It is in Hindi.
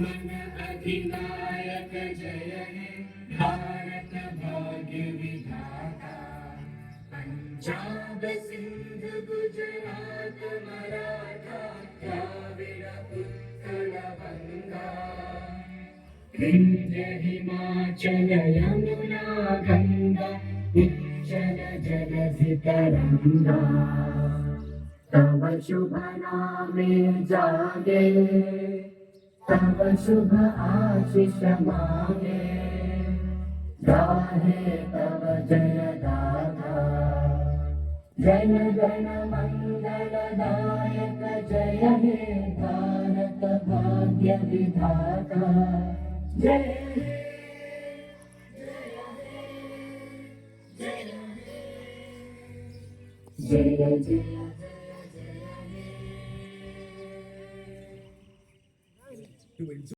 अधिनायक जय हे भारत भाग्य विधाता। पंजाब सिंध गुजरात मराठा द्राविड़ उत्कल बंगा। विंध्य हिमाचल यमुना गंगा उच्चल जलधि तरंगा। तव शुभ नामे जागे तव शुभ आशीष मांगे। गाहे तव जय गाथा जन गण मंगलदायक जय हे भारत भाग्य विधाता। जय हे जय जय जय।